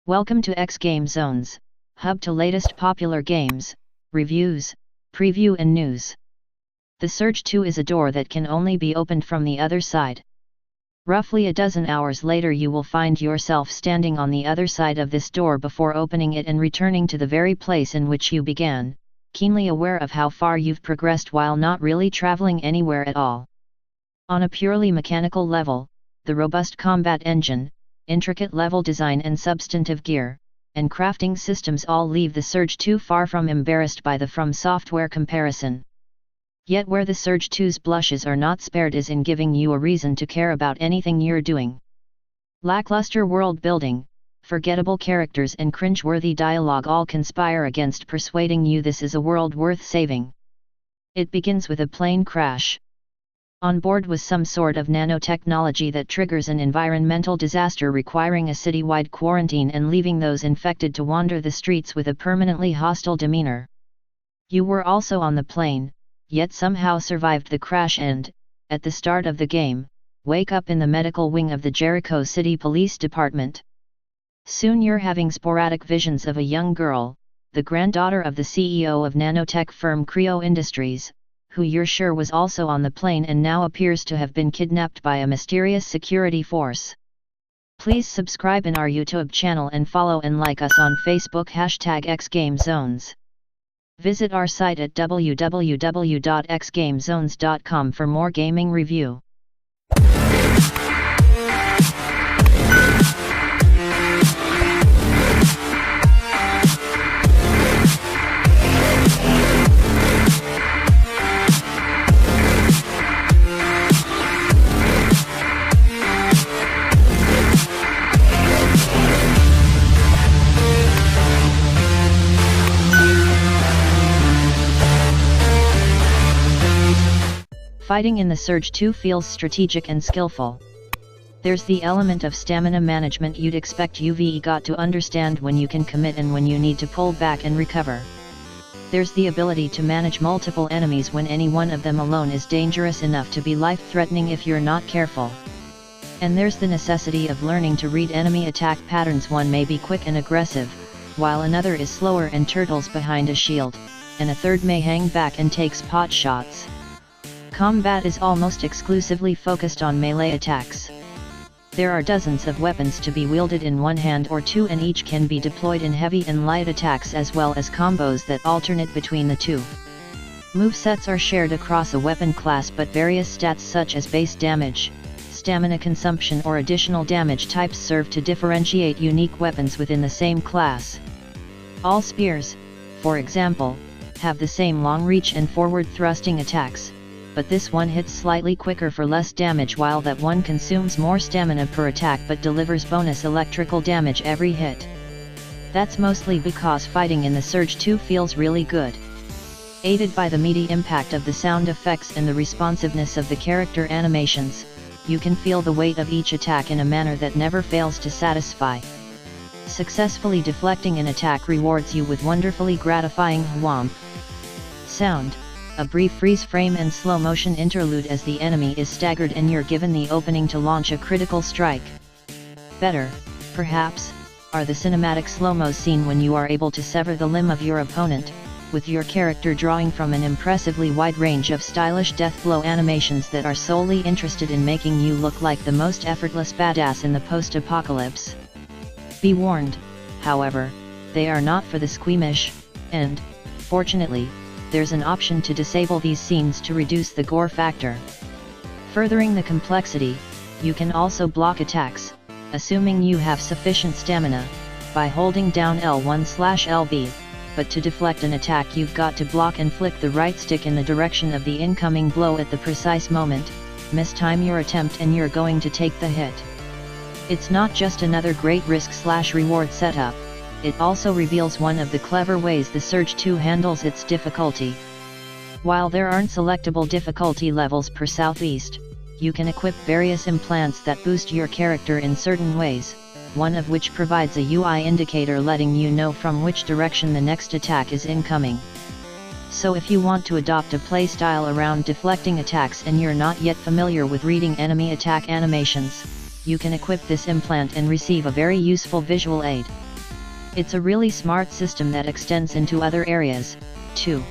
Welcome to xGameZones, hub to latest popular games, reviews, preview and news. The Surge 2 is a door that can only be opened from the other side. Roughly a dozen hours later you will find yourself standing on the other side of this door before opening it and returning to the very place in which you began, keenly aware of how far you've progressed while not really traveling anywhere at all. On a purely mechanical level, the robust combat engine, intricate level design and substantive gear, and crafting systems all leave the Surge 2 far from embarrassed by the From Software comparison. Yet where the Surge 2's blushes are not spared is in giving you a reason to care about anything you're doing. Lackluster world building, forgettable characters and cringe-worthy dialogue all conspire against persuading you this is a world worth saving. It begins with a plane crash. On board was some sort of nanotechnology that triggers an environmental disaster requiring a citywide quarantine and leaving those infected to wander the streets with a permanently hostile demeanor. You were also on the plane, yet somehow survived the crash and, at the start of the game, wake up in the medical wing of the Jericho City Police Department. Soon you're having sporadic visions of a young girl, the granddaughter of the CEO of nanotech firm Creo Industries, who you're sure was also on the plane and now appears to have been kidnapped by a mysterious security force. Please subscribe in our YouTube channel and follow and like us on Facebook #xGameZones. Visit our site at www.xgamezones.com for more gaming review. Fighting in the Surge 2 feels strategic and skillful. There's the element of stamina management you'd expect you've got to understand when you can commit and when you need to pull back and recover. There's the ability to manage multiple enemies when any one of them alone is dangerous enough to be life-threatening if you're not careful. And there's the necessity of learning to read enemy attack patterns. One may be quick and aggressive, while another is slower and turtles behind a shield, and a third may hang back and takes pot shots. Combat is almost exclusively focused on melee attacks. There are dozens of weapons to be wielded in one hand or two, and each can be deployed in heavy and light attacks as well as combos that alternate between the two. Movesets are shared across a weapon class, but various stats such as base damage, stamina consumption or additional damage types serve to differentiate unique weapons within the same class. All spears, for example, have the same long reach and forward thrusting attacks, but this one hits slightly quicker for less damage, while that one consumes more stamina per attack but delivers bonus electrical damage every hit. That's mostly because fighting in the Surge 2 feels really good. Aided by the meaty impact of the sound effects and the responsiveness of the character animations, you can feel the weight of each attack in a manner that never fails to satisfy. Successfully deflecting an attack rewards you with wonderfully gratifying whomp sound, a brief freeze frame and slow motion interlude as the enemy is staggered and you're given the opening to launch a critical strike. Better, perhaps, are the cinematic slow-mo scene when you are able to sever the limb of your opponent, with your character drawing from an impressively wide range of stylish death blow animations that are solely interested in making you look like the most effortless badass in the post-apocalypse. Be warned, however, they are not for the squeamish, and, fortunately, there's an option to disable these scenes to reduce the gore factor. Furthering the complexity, you can also block attacks, assuming you have sufficient stamina, by holding down L1/LB, but to deflect an attack you've got to block and flick the right stick in the direction of the incoming blow at the precise moment. Mistime your attempt and you're going to take the hit. It's not just another great risk/reward setup, it also reveals one of the clever ways the Surge 2 handles its difficulty. While there aren't selectable difficulty levels per Southeast, you can equip various implants that boost your character in certain ways, one of which provides a UI indicator letting you know from which direction the next attack is incoming. So if you want to adopt a playstyle around deflecting attacks and you're not yet familiar with reading enemy attack animations, you can equip this implant and receive a very useful visual aid. It's a really smart system that extends into other areas, too.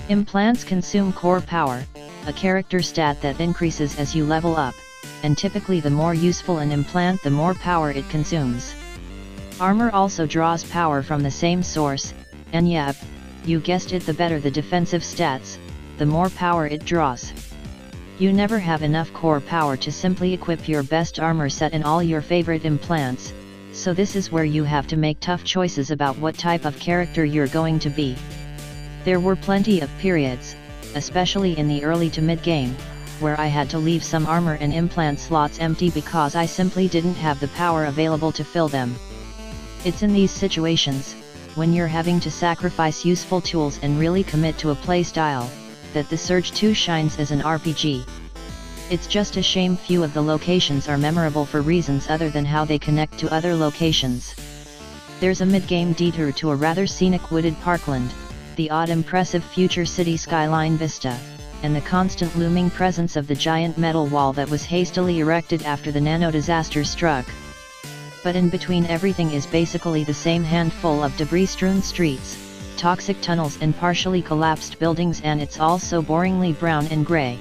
Implants consume core power, a character stat that increases as you level up, and typically the more useful an implant the more power it consumes. Armor also draws power from the same source, and yep, you guessed it, the better the defensive stats, the more power it draws. You never have enough core power to simply equip your best armor set in all your favorite implants, so this is where you have to make tough choices about what type of character you're going to be. There were plenty of periods, especially in the early to mid-game, where I had to leave some armor and implant slots empty because I simply didn't have the power available to fill them. It's in these situations, when you're having to sacrifice useful tools and really commit to a playstyle, that the Surge 2 shines as an RPG. It's just a shame few of the locations are memorable for reasons other than how they connect to other locations. There's a mid-game detour to a rather scenic wooded parkland, the odd impressive future city skyline vista, and the constant looming presence of the giant metal wall that was hastily erected after the nano disaster struck. But in between everything is basically the same handful of debris-strewn streets, toxic tunnels and partially collapsed buildings, and it's all so boringly brown and grey.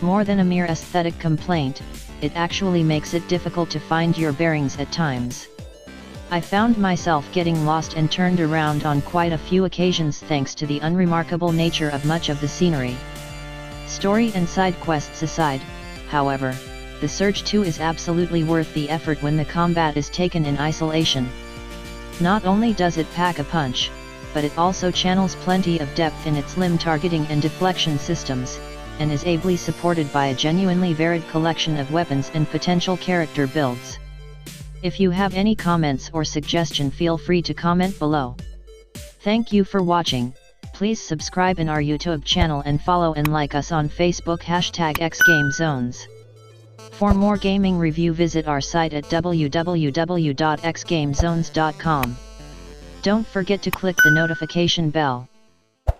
More than a mere aesthetic complaint, it actually makes it difficult to find your bearings at times. I found myself getting lost and turned around on quite a few occasions thanks to the unremarkable nature of much of the scenery. Story and side quests aside, however, the Surge 2 is absolutely worth the effort when the combat is taken in isolation. Not only does it pack a punch, but it also channels plenty of depth in its limb targeting and deflection systems, and is ably supported by a genuinely varied collection of weapons and potential character builds. If you have any comments or suggestion, feel free to comment below. Thank you for watching. Please subscribe in our YouTube channel and follow and like us on Facebook #xGameZones. For more gaming review, visit our site at www.xgamezones.com. Don't forget to click the notification bell.